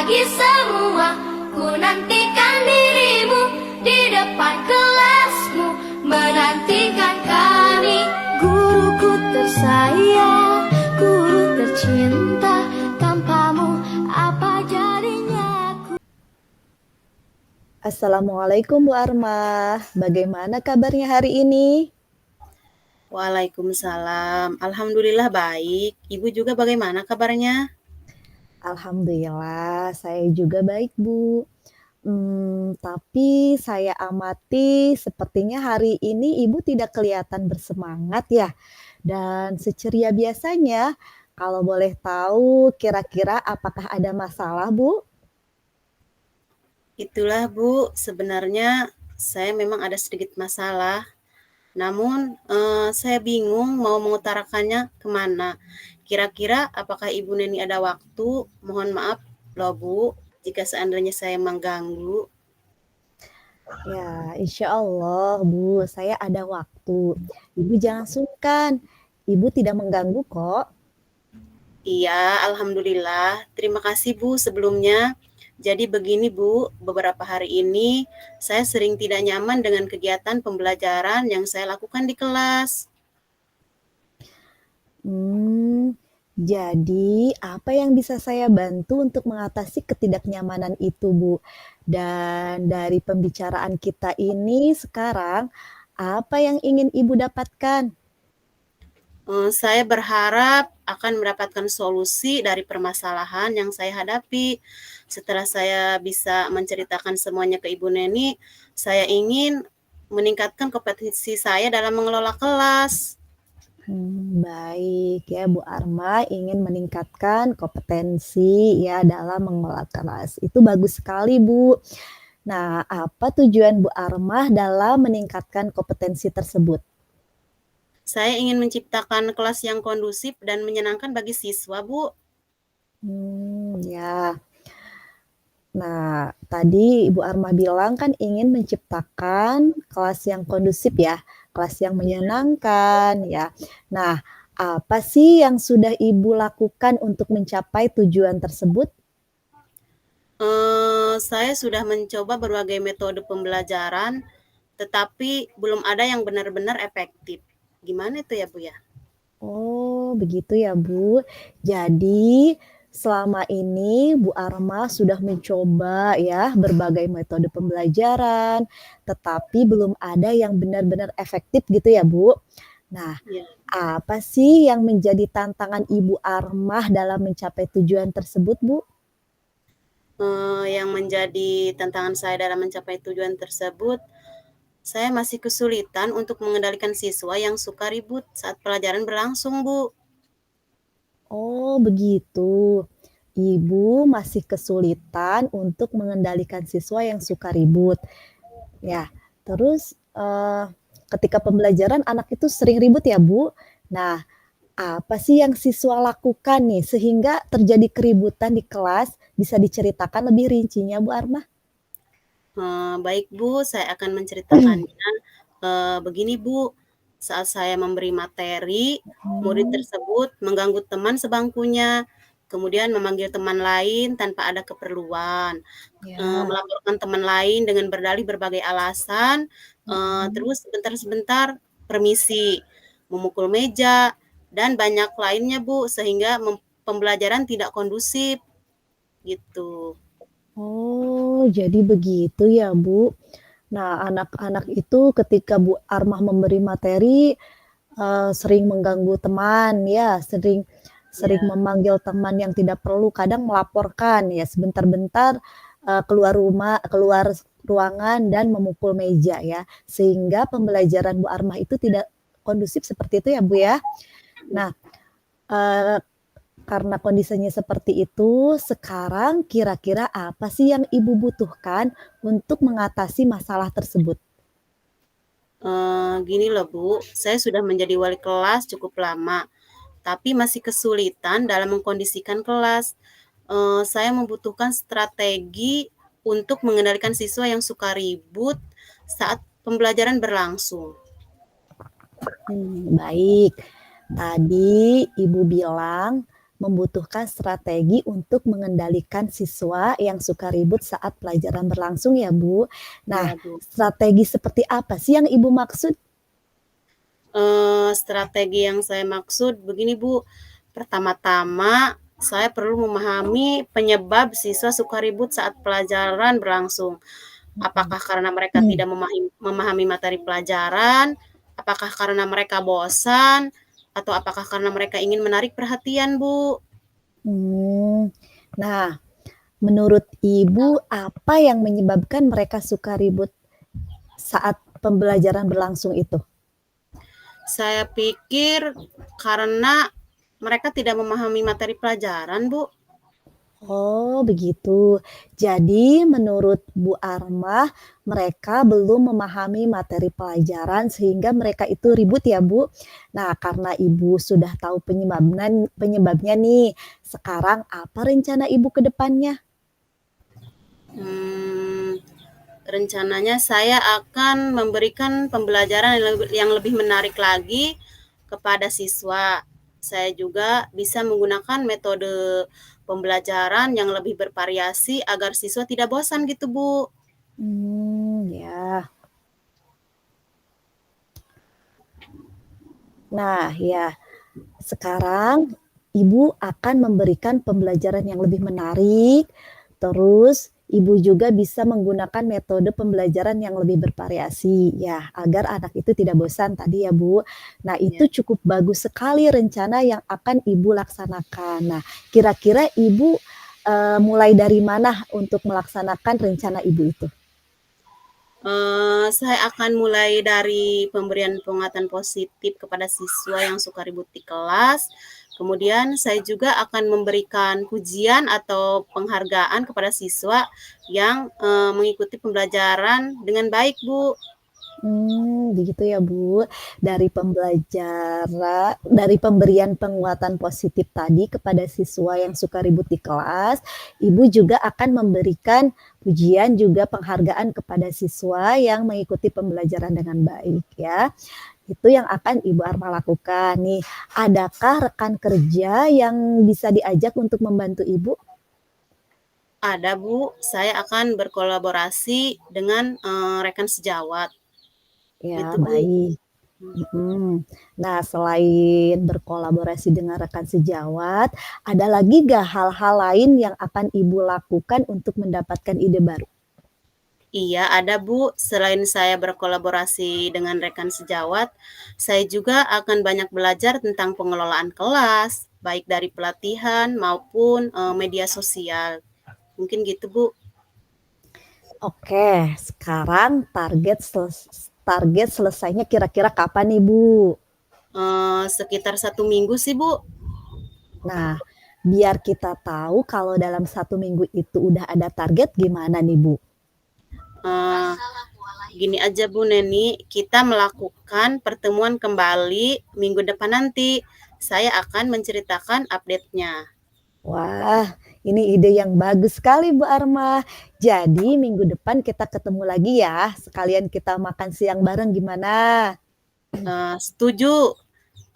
bagi semua. Ku nantikan dirimu di depan kelasmu, menantikan kami. Guruku tersayang, guru tercinta, tanpamu apa jadinya aku. Assalamualaikum Bu Armah, bagaimana kabarnya hari ini? Waalaikumsalam. Alhamdulillah baik. Ibu juga bagaimana kabarnya? Alhamdulillah, saya juga baik Bu. Tapi saya amati sepertinya hari ini Ibu tidak kelihatan bersemangat ya, dan seceria biasanya. Kalau boleh tahu kira-kira apakah ada masalah Bu? Itulah Bu, sebenarnya saya memang ada sedikit masalah. Namun saya bingung mau mengutarakannya kemana. Kira-kira apakah Ibu Neni ada waktu? Mohon maaf loh Bu, jika seandainya saya mengganggu. Ya, insya Allah Bu, saya ada waktu. Ibu jangan sungkan, Ibu tidak mengganggu kok. Iya, alhamdulillah. Terima kasih Bu sebelumnya. Jadi begini Bu, beberapa hari ini saya sering tidak nyaman dengan kegiatan pembelajaran yang saya lakukan di kelas. Jadi apa yang bisa saya bantu untuk mengatasi ketidaknyamanan itu, Bu? Dan dari pembicaraan kita ini sekarang, apa yang ingin Ibu dapatkan? Saya berharap akan mendapatkan solusi dari permasalahan yang saya hadapi. Setelah saya bisa menceritakan semuanya ke Ibu Neni, saya ingin meningkatkan kompetensi saya dalam mengelola kelas. Baik ya, Bu Arma ingin meningkatkan kompetensi ya dalam mengelola kelas. Itu bagus sekali, Bu. Nah, apa tujuan Bu Armah dalam meningkatkan kompetensi tersebut? Saya ingin menciptakan kelas yang kondusif dan menyenangkan bagi siswa, Bu. Ya. Nah, tadi Ibu Armah bilang kan ingin menciptakan kelas yang kondusif ya, kelas yang menyenangkan ya. Nah, apa sih yang sudah Ibu lakukan untuk mencapai tujuan tersebut? Saya sudah mencoba berbagai metode pembelajaran, tetapi belum ada yang benar-benar efektif. Gimana itu ya, Bu, ya? Oh, begitu ya, Bu. Jadi, selama ini Bu Arma sudah mencoba ya berbagai metode pembelajaran, tetapi belum ada yang benar-benar efektif gitu ya, Bu. Nah, Ya. apa sih yang menjadi tantangan Ibu Armah dalam mencapai tujuan tersebut, Bu? Yang menjadi tantangan saya dalam mencapai tujuan tersebut, saya masih kesulitan untuk mengendalikan siswa yang suka ribut saat pelajaran berlangsung, Bu. Oh, begitu. Ibu masih kesulitan untuk mengendalikan siswa yang suka ribut. Ya, terus, ketika pembelajaran anak itu sering ribut ya, Bu. Nah, apa sih yang siswa lakukan nih sehingga terjadi keributan di kelas? Bisa diceritakan lebih rincinya, Bu Armah? Baik Bu, saya akan menceritakannya. Begini Bu, saat saya memberi materi, murid Mmm, tersebut mengganggu teman sebangkunya, kemudian memanggil teman lain tanpa ada keperluan, ya, melaporkan teman lain dengan berdalih berbagai alasan, mhm. terus sebentar-sebentar permisi, memukul meja, dan banyak lainnya Bu, sehingga pembelajaran tidak kondusif, gitu. Oh, jadi begitu ya, Bu. Nah, anak-anak itu ketika Bu Armah memberi materi, sering mengganggu teman ya, sering sering Ya. memanggil teman yang tidak perlu, kadang melaporkan ya, sebentar-bentar, keluar ruangan dan memukul meja ya, sehingga pembelajaran Bu Armah itu tidak kondusif seperti itu ya, Bu, ya? Nah, eee, karena kondisinya seperti itu, sekarang kira-kira apa sih yang Ibu butuhkan untuk mengatasi masalah tersebut? Gini loh Bu, saya sudah menjadi wali kelas cukup lama, tapi masih kesulitan dalam mengkondisikan kelas. Saya membutuhkan strategi untuk mengendalikan siswa yang suka ribut saat pembelajaran berlangsung. Baik. Tadi Ibu bilang membutuhkan strategi untuk mengendalikan siswa yang suka ribut saat pelajaran berlangsung ya, Bu. Nah, Iya, Bu. strategi seperti apa sih yang Ibu maksud? Strategi yang saya maksud begini, Bu. Pertama-tama, saya perlu memahami penyebab siswa suka ribut saat pelajaran berlangsung. Apakah karena mereka Mhm. tidak memahami materi pelajaran? Apakah karena mereka bosan? Atau apakah karena mereka ingin menarik perhatian, Bu? Mmm. Nah, menurut Ibu apa yang menyebabkan mereka suka ribut saat pembelajaran berlangsung itu? Saya pikir karena mereka tidak memahami materi pelajaran, Bu. Oh, begitu. Jadi menurut Bu Armah, mereka belum memahami materi pelajaran sehingga mereka itu ribut ya, Bu? Nah, karena Ibu sudah tahu penyebabnya nih, sekarang apa rencana Ibu ke depannya? Hmm, rencananya saya akan memberikan pembelajaran yang lebih menarik lagi kepada siswa. Saya juga bisa menggunakan metode pembelajaran yang lebih bervariasi agar siswa tidak bosan gitu, Bu. Ya. Nah, ya. Sekarang Ibu akan memberikan pembelajaran yang lebih menarik, terus Ibu juga bisa menggunakan metode pembelajaran yang lebih bervariasi ya, agar anak itu tidak bosan tadi ya, Bu. Nah, itu Ya. cukup bagus sekali rencana yang akan Ibu laksanakan. Nah, kira-kira Ibu, mulai dari mana untuk melaksanakan rencana Ibu itu? Saya akan mulai dari pemberian penguatan positif kepada siswa yang suka ribut di kelas. Kemudian saya juga akan memberikan pujian atau penghargaan kepada siswa yang mengikuti pembelajaran dengan baik, Bu. Begitu ya, Bu. Dari pemberian penguatan positif tadi kepada siswa yang suka ribut di kelas, Ibu juga akan memberikan pujian juga penghargaan kepada siswa yang mengikuti pembelajaran dengan baik ya. Itu yang akan Ibu Arma lakukan nih. Adakah rekan kerja yang bisa diajak untuk membantu Ibu? Ada, Bu. Saya akan berkolaborasi dengan rekan sejawat. Ya, Gitu, Bu. baik. Mhm. Nah, selain berkolaborasi dengan rekan sejawat, ada lagi nggak hal-hal lain yang akan Ibu lakukan untuk mendapatkan ide baru? Iya, ada Bu. Selain saya berkolaborasi dengan rekan sejawat, saya juga akan banyak belajar tentang pengelolaan kelas, baik dari pelatihan maupun media sosial. Mungkin gitu, Bu. Oke, sekarang target selesainya kira-kira kapan nih, Bu? Sekitar 1 minggu sih, Bu. Nah, biar kita tahu kalau dalam 1 minggu itu udah ada target gimana nih, Bu? Eh, Gini aja Bu Neni, kita melakukan pertemuan kembali minggu depan nanti. Saya akan menceritakan update-nya. Wah, ini ide yang bagus sekali Bu Arma. Jadi minggu depan kita ketemu lagi ya, sekalian kita makan siang bareng gimana? Setuju.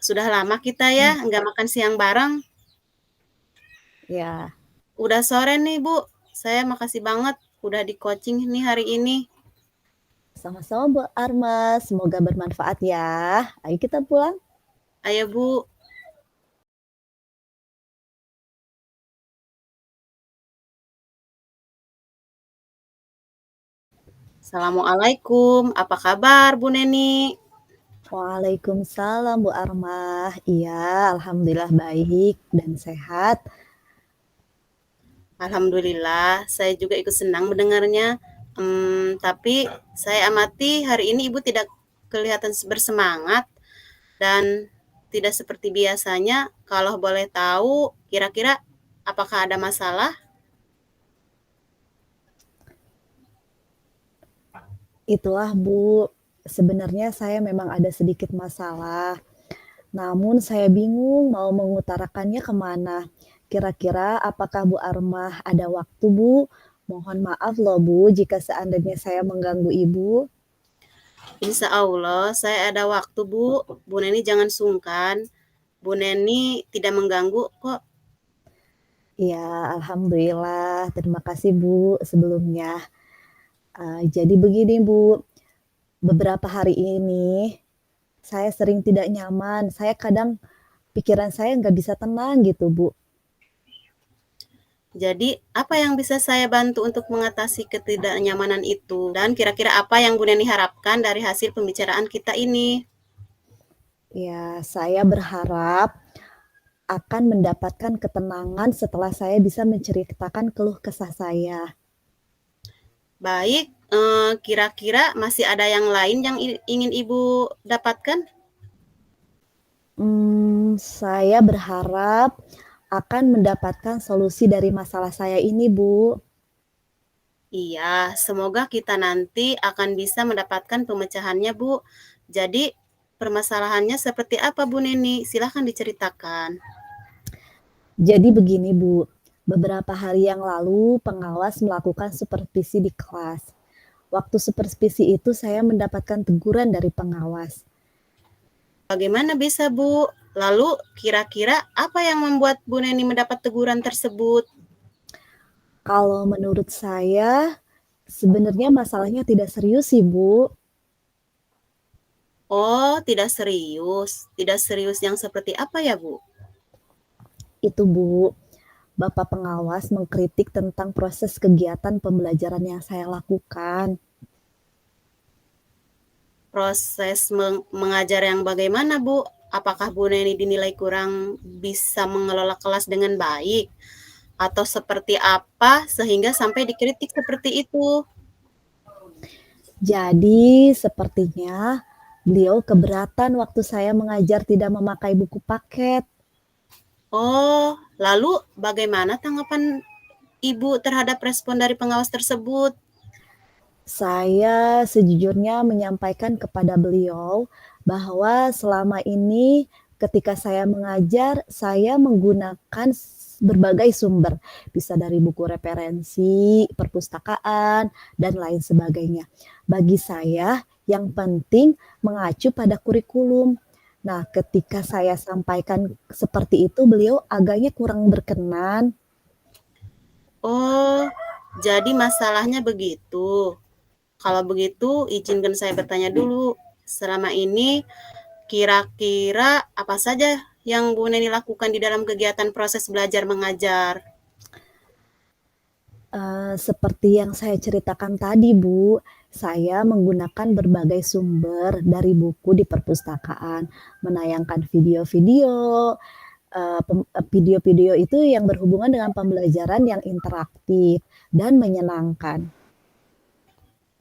Sudah lama kita ya nggak makan siang bareng. Ya, Udah sore nih, Bu. Saya makasih banget udah di-coaching nih hari ini. sama-sama Bu Arma, semoga bermanfaat ya. Ayo kita pulang. Ayo, Bu. Assalamualaikum. Apa kabar, Bu Neni? Waalaikumsalam Bu Arma. Iya, alhamdulillah baik dan sehat. Alhamdulillah, saya juga ikut senang mendengarnya. Tapi saya amati hari ini Ibu tidak kelihatan bersemangat dan tidak seperti biasanya. Kalau boleh tahu, kira-kira apakah ada masalah? Itulah Bu, sebenarnya saya memang ada sedikit masalah. Namun saya bingung mau mengutarakannya kemana. Kira-kira apakah Bu Armah ada waktu, Bu? Mohon maaf loh, Bu, jika seandainya saya mengganggu Ibu. Insya Allah, saya ada waktu, Bu. Bu Neni jangan sungkan. Bu Neni tidak mengganggu kok. Ya, alhamdulillah. Terima kasih, Bu, sebelumnya. Jadi begini, Bu, beberapa hari ini saya sering tidak nyaman. Saya kadang pikiran saya nggak bisa tenang gitu, Bu. Jadi, apa yang bisa saya bantu untuk mengatasi ketidaknyamanan itu? Dan kira-kira apa yang Bu Neni harapkan dari hasil pembicaraan kita ini? Ya, saya berharap akan mendapatkan ketenangan setelah saya bisa menceritakan keluh kesah saya. Baik, kira-kira masih ada yang lain yang ingin Ibu dapatkan? Saya berharap akan mendapatkan solusi dari masalah saya ini, Bu. Iya, semoga kita nanti akan bisa mendapatkan pemecahannya, Bu. Jadi, permasalahannya seperti apa, Bu Neni? Silahkan diceritakan. Jadi begini, Bu. Beberapa hari yang lalu, pengawas melakukan supervisi di kelas. Waktu supervisi itu saya mendapatkan teguran dari pengawas. Bagaimana bisa, Bu? Lalu, kira-kira apa yang membuat Bu Neni mendapat teguran tersebut? Kalau menurut saya, sebenarnya masalahnya tidak serius sih, Bu. Oh, tidak serius. Tidak serius yang seperti apa ya, Bu? Itu, Bu. Bapak pengawas mengkritik tentang proses kegiatan pembelajaran yang saya lakukan. Proses mengajar yang bagaimana, Bu? Apakah Bu Neni dinilai kurang bisa mengelola kelas dengan baik? Atau seperti apa sehingga sampai dikritik seperti itu? Jadi, sepertinya beliau keberatan waktu saya mengajar tidak memakai buku paket. Oh, lalu bagaimana tanggapan Ibu terhadap respon dari pengawas tersebut? Saya sejujurnya menyampaikan kepada beliau bahwa selama ini ketika saya mengajar, saya menggunakan berbagai sumber, bisa dari buku referensi, perpustakaan, dan lain sebagainya. Bagi saya, yang penting mengacu pada kurikulum. Nah, ketika saya sampaikan seperti itu, beliau agaknya kurang berkenan. Oh, jadi masalahnya begitu. Kalau begitu, izinkan saya bertanya dulu. Selama ini, kira-kira apa saja yang Bu Neni lakukan di dalam kegiatan proses belajar mengajar? Seperti yang saya ceritakan tadi, Bu, saya menggunakan berbagai sumber dari buku di perpustakaan, menayangkan video-video, video-video itu yang berhubungan dengan pembelajaran yang interaktif dan menyenangkan.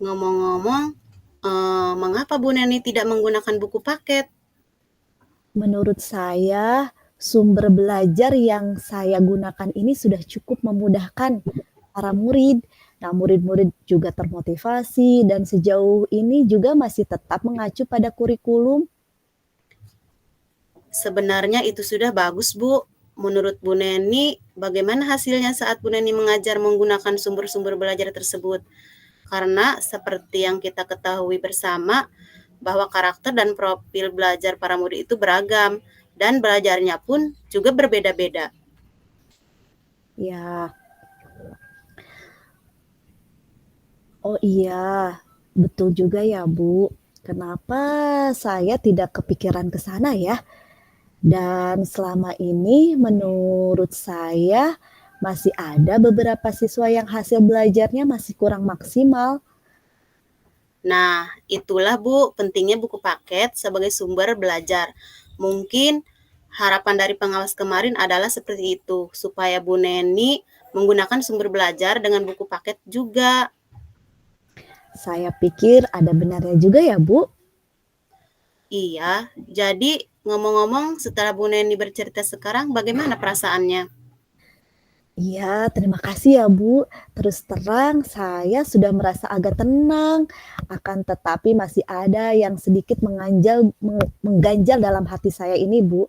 Ngomong-ngomong, mengapa Bu Neni tidak menggunakan buku paket? Menurut saya, sumber belajar yang saya gunakan ini sudah cukup memudahkan para murid. Nah, murid-murid juga termotivasi dan sejauh ini juga masih tetap mengacu pada kurikulum. Sebenarnya itu sudah bagus, Bu. Menurut Bu Neni, bagaimana hasilnya saat Bu Neni mengajar menggunakan sumber-sumber belajar tersebut? Karena seperti yang kita ketahui bersama, bahwa karakter dan profil belajar para murid itu beragam, dan belajarnya pun juga berbeda-beda. Ya, oh iya, betul juga ya, Bu. Kenapa saya tidak kepikiran ke sana ya? Dan selama ini menurut saya masih ada beberapa siswa yang hasil belajarnya masih kurang maksimal. Nah, itulah Bu, pentingnya buku paket sebagai sumber belajar. Mungkin harapan dari pengawas kemarin adalah seperti itu, supaya Bu Neni menggunakan sumber belajar dengan buku paket juga. Saya pikir ada benarnya juga ya, Bu. Iya, jadi ngomong-ngomong setelah Bu Neni bercerita sekarang, bagaimana perasaannya? Iya, terima kasih ya, Bu. Terus terang saya sudah merasa agak tenang, akan tetapi masih ada yang sedikit mengganjal dalam hati saya ini, Bu.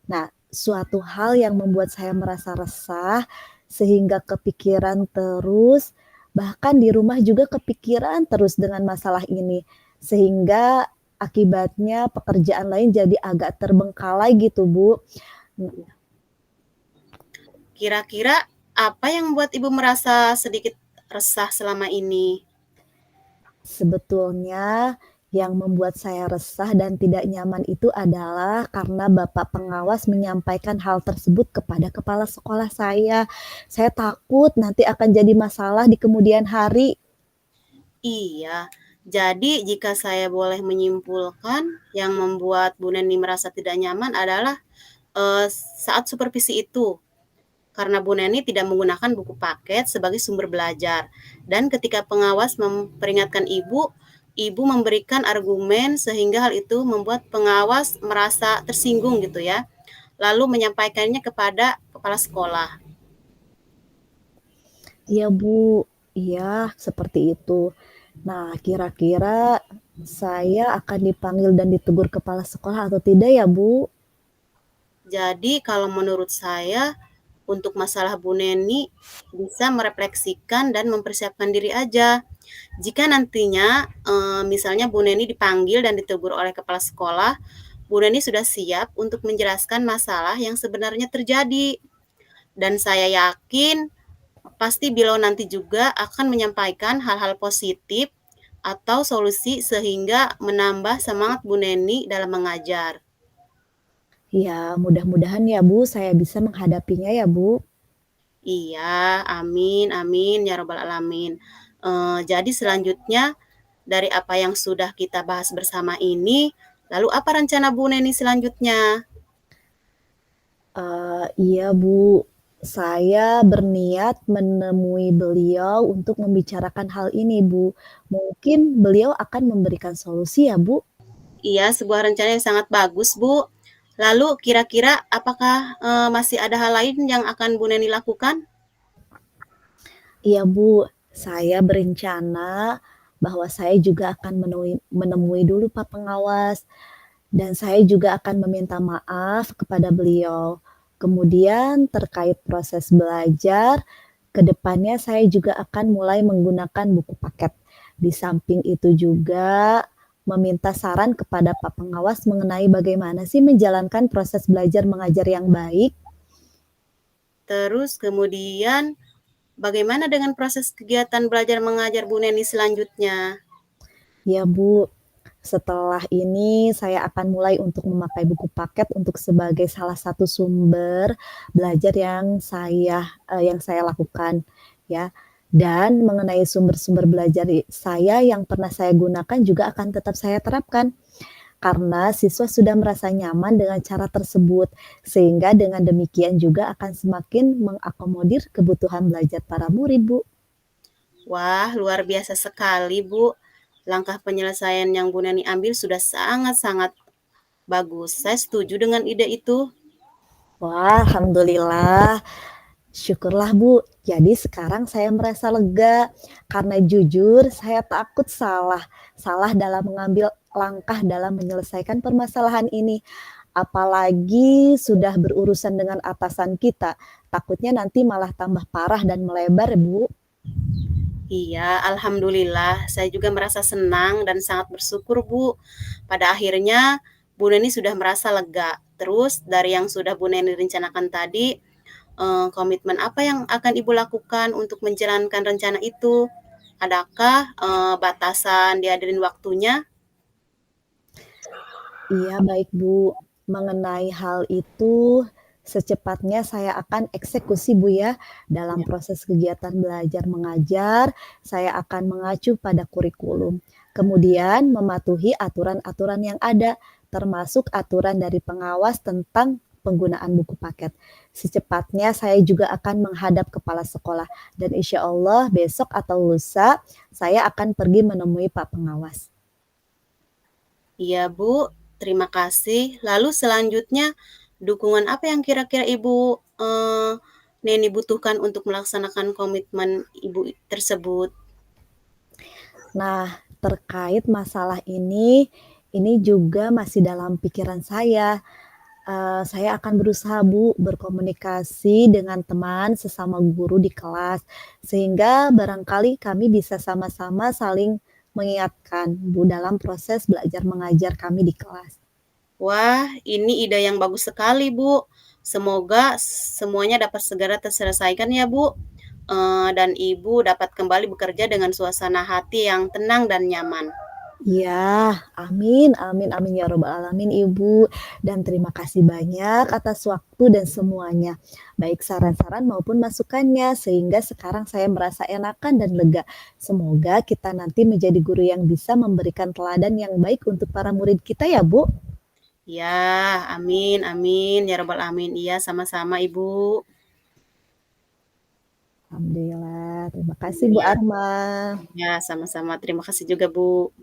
Nah, suatu hal yang membuat saya merasa resah sehingga kepikiran terus, bahkan di rumah juga kepikiran terus dengan masalah ini. Sehingga akibatnya pekerjaan lain jadi agak terbengkalai gitu, Bu. Kira-kira apa yang membuat Ibu merasa sedikit resah selama ini? Sebetulnya yang membuat saya resah dan tidak nyaman itu adalah karena Bapak pengawas menyampaikan hal tersebut kepada kepala sekolah saya. Saya takut nanti akan jadi masalah di kemudian hari. Iya, jadi jika saya boleh menyimpulkan, yang membuat Bu Neni merasa tidak nyaman adalah saat supervisi itu, karena Bu Neni tidak menggunakan buku paket sebagai sumber belajar. Dan ketika pengawas memperingatkan Ibu, Ibu memberikan argumen sehingga hal itu membuat pengawas merasa tersinggung gitu ya. Lalu menyampaikannya kepada kepala sekolah. Iya, Bu. Iya, seperti itu. Nah, kira-kira saya akan dipanggil dan ditegur kepala sekolah atau tidak ya, Bu? Jadi kalau menurut saya untuk masalah Bu Neni bisa merefleksikan dan mempersiapkan diri aja. Jika nantinya misalnya Bu Neni dipanggil dan ditegur oleh kepala sekolah, Bu Neni sudah siap untuk menjelaskan masalah yang sebenarnya terjadi. Dan saya yakin pasti beliau nanti juga akan menyampaikan hal-hal positif atau solusi sehingga menambah semangat Bu Neni dalam mengajar. Ya, mudah-mudahan ya, Bu, saya bisa menghadapinya ya, Bu. Iya, amin amin ya rabbal alamin. Jadi selanjutnya dari apa yang sudah kita bahas bersama ini, lalu apa rencana Bu Neni selanjutnya? Iya, Bu. Saya berniat menemui beliau untuk membicarakan hal ini, Bu. Mungkin beliau akan memberikan solusi ya, Bu? Iya, sebuah rencana yang sangat bagus, Bu. Lalu kira-kira apakah, masih ada hal lain yang akan Bu Neni lakukan? Iya, Bu. Saya berencana bahwa saya juga akan menemui dulu Pak Pengawas dan saya juga akan meminta maaf kepada beliau. Kemudian terkait proses belajar, ke depannya saya juga akan mulai menggunakan buku paket. Di samping itu juga meminta saran kepada Pak Pengawas mengenai bagaimana sih menjalankan proses belajar mengajar yang baik. Terus kemudian bagaimana dengan proses kegiatan belajar mengajar Bu Neni selanjutnya? Ya, Bu. Setelah ini saya akan mulai untuk memakai buku paket untuk sebagai salah satu sumber belajar yang saya lakukan, ya. Dan mengenai sumber-sumber belajar saya yang pernah saya gunakan juga akan tetap saya terapkan, karena siswa sudah merasa nyaman dengan cara tersebut, sehingga dengan demikian juga akan semakin mengakomodir kebutuhan belajar para murid, Bu. Wah, luar biasa sekali, Bu. Langkah penyelesaian yang Bu Neni ambil sudah sangat-sangat bagus. Saya setuju dengan ide itu. Wah, alhamdulillah. Syukurlah Bu, jadi sekarang saya merasa lega karena jujur saya takut salah dalam mengambil langkah dalam menyelesaikan permasalahan ini. Apalagi sudah berurusan dengan atasan kita, takutnya nanti malah tambah parah dan melebar, Bu. Iya, alhamdulillah. Saya juga merasa senang dan sangat bersyukur, Bu. Pada akhirnya, Bu Neni sudah merasa lega. Terus, dari yang sudah Bu Neni rencanakan tadi, komitmen apa yang akan Ibu lakukan untuk menjalankan rencana itu? Adakah batasan dihadirin waktunya? Iya, baik Bu. Mengenai hal itu, secepatnya saya akan eksekusi Bu ya. Dalam Ya. proses kegiatan belajar mengajar, saya akan mengacu pada kurikulum. Kemudian mematuhi aturan-aturan yang ada, termasuk aturan dari pengawas tentang penggunaan buku paket. Secepatnya saya juga akan menghadap kepala sekolah dan insya Allah besok atau lusa saya akan pergi menemui Pak Pengawas. Iya, Bu. Terima kasih. Lalu selanjutnya, dukungan apa yang kira-kira Ibu Neni butuhkan untuk melaksanakan komitmen Ibu tersebut? Nah, terkait masalah ini juga masih dalam pikiran saya. Saya akan berusaha Bu, berkomunikasi dengan teman sesama guru di kelas, sehingga barangkali kami bisa sama-sama saling mengingatkan Bu, dalam proses belajar mengajar kami di kelas. Wah, ini ide yang bagus sekali, Bu. Semoga semuanya dapat segera terselesaikan ya, Bu, dan Ibu dapat kembali bekerja dengan suasana hati yang tenang dan nyaman. Iya, amin amin amin ya robbal alamin Ibu, dan terima kasih banyak atas waktu dan semuanya, baik saran-saran maupun masukannya, sehingga sekarang saya merasa enakan dan lega. Semoga kita nanti menjadi guru yang bisa memberikan teladan yang baik untuk para murid kita ya, Bu. Ya, amin amin ya rabbal alamin. Iya, sama-sama Ibu. Alhamdulillah, terima kasih Bu Iya, Arma. ya sama-sama. Terima kasih juga, Bu.